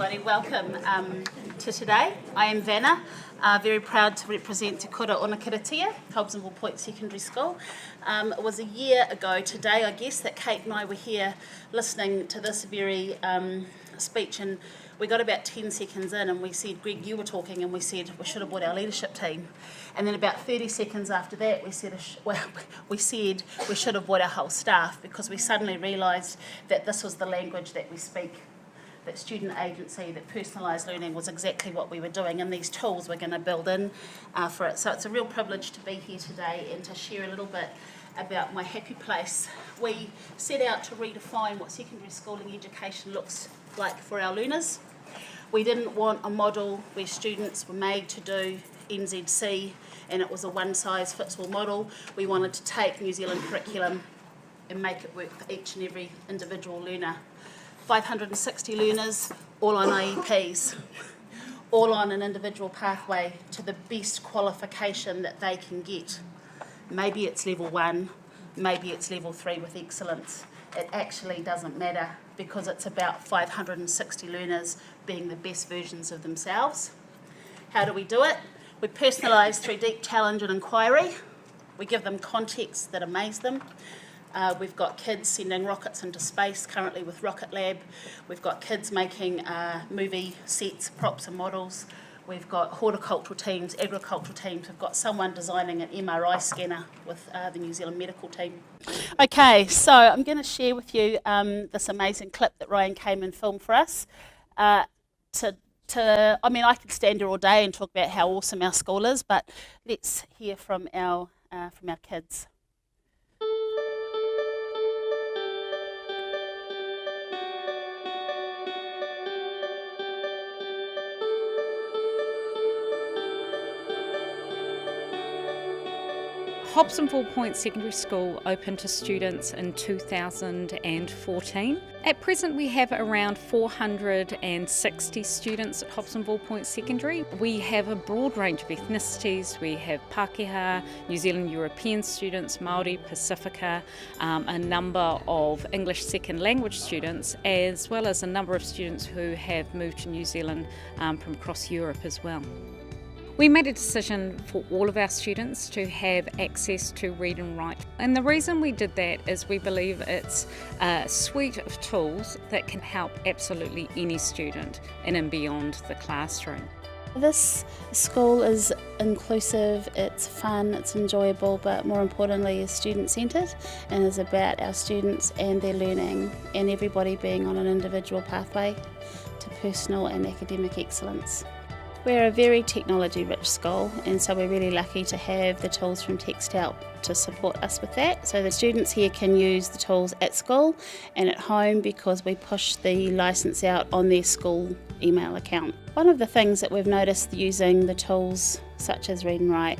everybody, welcome to today. I am Vanna, very proud to represent Te Kura Onakaratia, Hobsonville Point Secondary School. It was a year ago today, I guess, that Kate and I were here listening to this very speech, and we got about 10 seconds in and we said, Greg, you were talking, and we said we should have brought our leadership team. And then about 30 seconds after that, we said we should have brought our whole staff, because we suddenly realised that this was the language that we speak, that student agency, that personalised learning was exactly what we were doing, and these tools we're going to build in for it. So it's a real privilege to be here today and to share a little bit about my happy place. We set out to redefine what secondary schooling education looks like for our learners. We didn't want a model where students were made to do NZC and it was a one-size-fits-all model. We wanted to take New Zealand curriculum and make it work for each and every individual learner. 560 learners, all on IEPs, all on an individual pathway to the best qualification that they can get. Maybe it's level 1, maybe it's level 3 with excellence. It actually doesn't matter, because it's about 560 learners being the best versions of themselves. How do we do it? We personalise through deep challenge and inquiry. We give them contexts that amaze them. We've got kids sending rockets into space currently with Rocket Lab. We've got kids making movie sets, props and models. We've got horticultural teams, agricultural teams. We've got someone designing an MRI scanner with the New Zealand medical team. Okay, so I'm going to share with you this amazing clip that Ryan came and filmed for us. I could stand here all day and talk about how awesome our school is, but let's hear from our kids. Hobsonville Point Secondary School opened to students in 2014. At present we have around 460 students at Hobsonville Point Secondary. We have a broad range of ethnicities. We have Pākehā, New Zealand European students, Māori, Pacifica, a number of English second language students, as well as a number of students who have moved to New Zealand from across Europe as well. We made a decision for all of our students to have access to read and write. And the reason we did that is we believe it's a suite of tools that can help absolutely any student in and beyond the classroom. This school is inclusive, it's fun, it's enjoyable, but more importantly is student-centred and is about our students and their learning and everybody being on an individual pathway to personal and academic excellence. We're a very technology-rich school, and so we're really lucky to have the tools from text.help to support us with that. So the students here can use the tools at school and at home, because we push the licence out on their school email account. One of the things that we've noticed using the tools such as Read and Write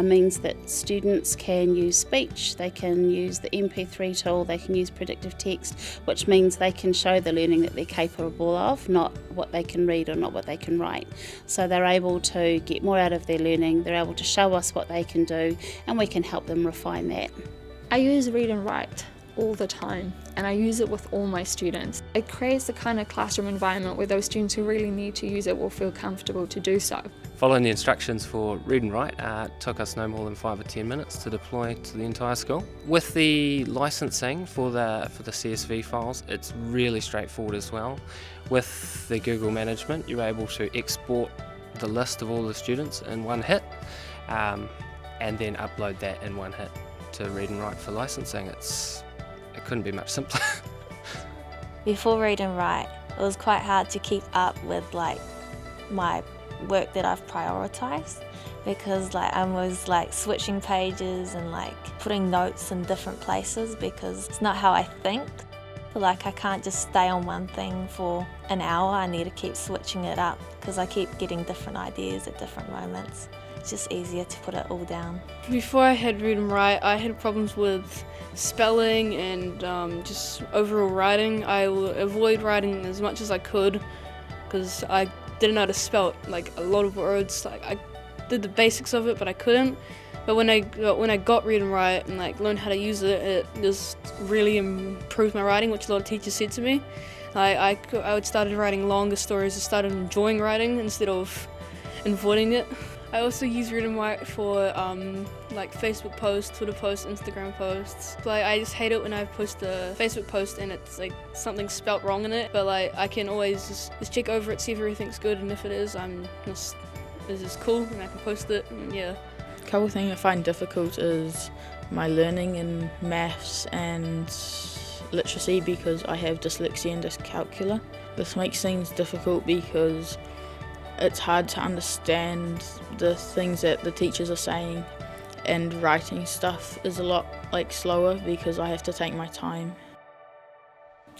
means that students can use speech, they can use the MP3 tool, they can use predictive text, which means they can show the learning that they're capable of, not what they can read or not what they can write. So they're able to get more out of their learning, they're able to show us what they can do, and we can help them refine that. I use Read and Write all the time, and I use it with all my students. It creates the kind of classroom environment where those students who really need to use it will feel comfortable to do so. Following the instructions for Read and Write took us no more than 5 or 10 minutes to deploy to the entire school. With the licensing for the CSV files, it's really straightforward as well. With the Google management, you're able to export the list of all the students in one hit, and then upload that in one hit to Read and Write for licensing. It couldn't be much simpler. Before Read and Write, it was quite hard to keep up with my work that I've prioritised, because I was switching pages and putting notes in different places, because it's not how I think. I can't just stay on one thing for an hour. I need to keep switching it up, because I keep getting different ideas at different moments. It's just easier to put it all down. Before I had Read and Write, I had problems with spelling and just overall writing. I would avoid writing as much as I could, because I didn't know how to spell a lot of words. I did the basics of it, but I couldn't. But when I got Read and Write and learned how to use it, it just really improved my writing, which a lot of teachers said to me. I would started writing longer stories. I started enjoying writing instead of avoiding it. I also use Read&Write for like Facebook posts, Twitter posts, Instagram posts. Like I just hate it when I post a Facebook post and it's like something spelt wrong in it. But like I can always just check over it, see if everything's good, and if it is, this is cool, and I can post it. And yeah. A couple of things I find difficult is my learning in maths and literacy because I have dyslexia and dyscalculia. This makes things difficult because it's hard to understand the things that the teachers are saying, and writing stuff is a lot slower because I have to take my time.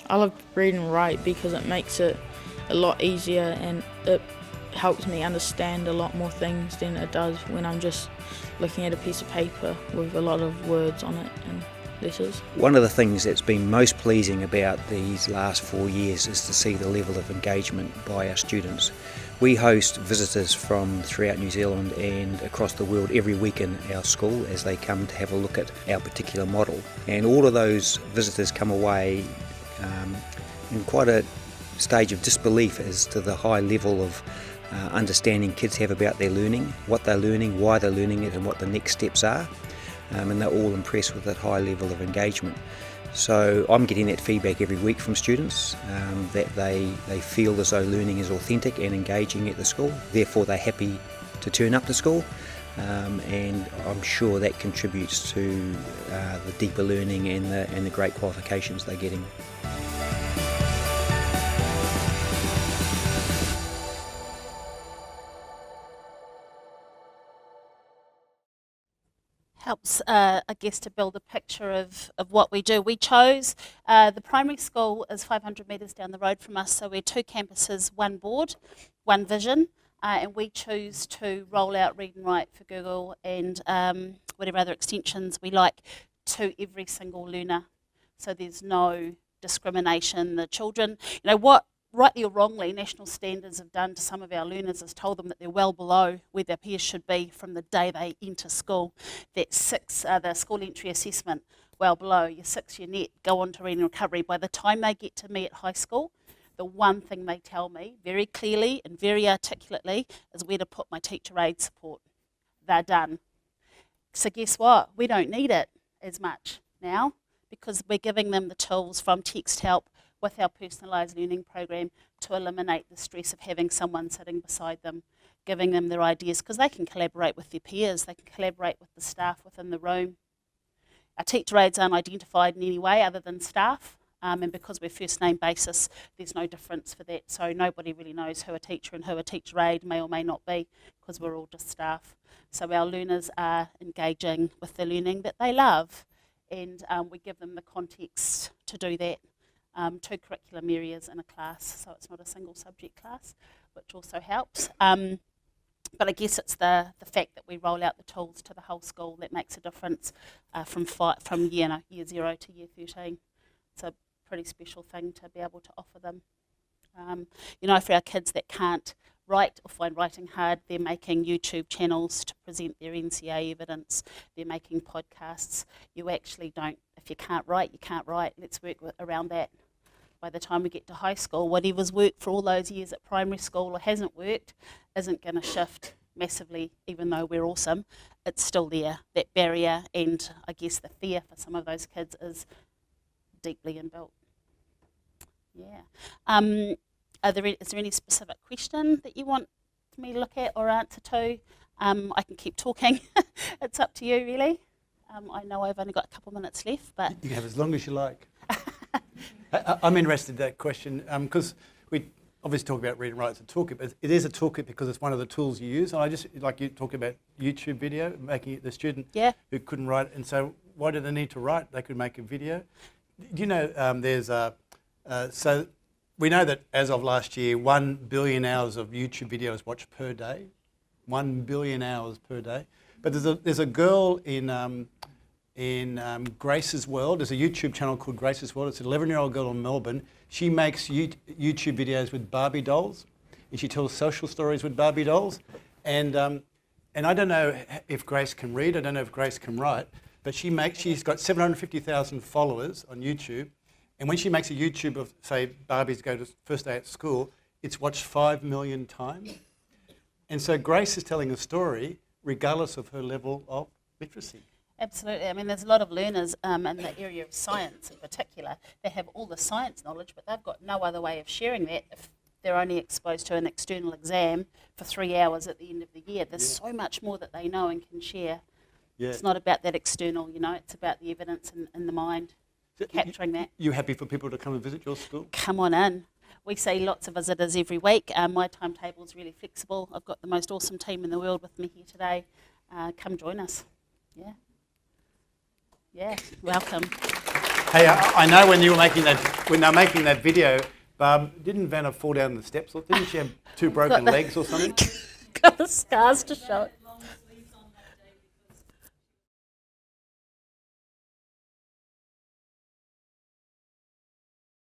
I love Read&Write because it makes it a lot easier and it helps me understand a lot more things than it does when I'm just looking at a piece of paper with a lot of words on it and letters. One of the things that's been most pleasing about these last 4 years is to see the level of engagement by our students. We host visitors from throughout New Zealand and across the world every week in our school as they come to have a look at our particular model. And all of those visitors come away in quite a stage of disbelief as to the high level of understanding kids have about their learning, what they're learning, why they're learning it, and what the next steps are. And they're all impressed with that high level of engagement. So I'm getting that feedback every week from students that they feel as though learning is authentic and engaging at the school. Therefore they're happy to turn up to school, and I'm sure that contributes to the deeper learning and the great qualifications they're getting. Helps, I guess, to build a picture of what we do. We chose, the primary school is 500 metres down the road from us, so we're 2 campuses, 1 board, 1 vision, and we choose to roll out Read&Write for Google and whatever other extensions we like to every single learner. So there's no discrimination. The children, what rightly or wrongly, national standards have done to some of our learners is told them that they're well below where their peers should be from the day they enter school. That's the school entry assessment, well below. Your 6-year net, go on to reading recovery. By the time they get to me at high school, the one thing they tell me very clearly and very articulately is where to put my teacher aid support. They're done. So guess what? We don't need it as much now because we're giving them the tools from text.help with our personalised learning program to eliminate the stress of having someone sitting beside them, giving them their ideas, because they can collaborate with their peers, they can collaborate with the staff within the room. Our teacher aides aren't identified in any way other than staff, and because we're first name basis, there's no difference for that, so nobody really knows who a teacher and who a teacher aide may or may not be, because we're all just staff. So our learners are engaging with the learning that they love, and we give them the context to do that. 2 curriculum areas in a class, so it's not a single subject class, which also helps. But I guess it's the fact that we roll out the tools to the whole school that makes a difference from year 0 to year 13. It's a pretty special thing to be able to offer them. For our kids that can't write or find writing hard, they're making YouTube channels to present their NCA evidence. They're making podcasts. You actually don't, if you can't write, you can't write. Let's work around that. By the time we get to high school, whatever's worked for all those years at primary school or hasn't worked isn't going to shift massively, even though we're awesome. It's still there, that barrier, and I guess the fear for some of those kids is deeply inbuilt. Yeah. Is there any specific question that you want me to look at or answer to? I can keep talking. It's up to you, really. I know I've only got a couple minutes left, but you can have as long as you like. I'm interested in that question because we obviously talk about Read&Write as a toolkit, but it is a toolkit because it's one of the tools you use. And I just, like you talk about YouTube video, making it the student who couldn't write, and so why do they need to write? They could make a video. Do you know so we know that as of last year, 1 billion hours of YouTube videos watched per day, 1 billion hours per day. But there's a girl in Grace's World. There's a YouTube channel called Grace's World. It's an 11-year-old girl in Melbourne. She makes YouTube videos with Barbie dolls, and she tells social stories with Barbie dolls. And I don't know if Grace can read. I don't know if Grace can write. But she's got 750,000 followers on YouTube, And when she makes a YouTube of, say, Barbies go to first day at school, it's watched 5 million times. And so Grace is telling a story regardless of her level of literacy. Absolutely. I mean, there's a lot of learners in the area of science in particular. They have all the science knowledge, but they've got no other way of sharing that if they're only exposed to an external exam for 3 hours at the end of the year. There's so much more that they know and can share. Yeah. It's not about that external, it's about the evidence in the mind, capturing that. You happy for people to come and visit your school? Come on in. We see lots of visitors every week. My timetable is really flexible. I've got the most awesome team in the world with me here today. Come join us. Yeah. Yeah, welcome. Hey, I know when you were making that video, Barb, didn't Vanna fall down the steps? Or didn't she have 2 broken legs or something? Got the scars to show it.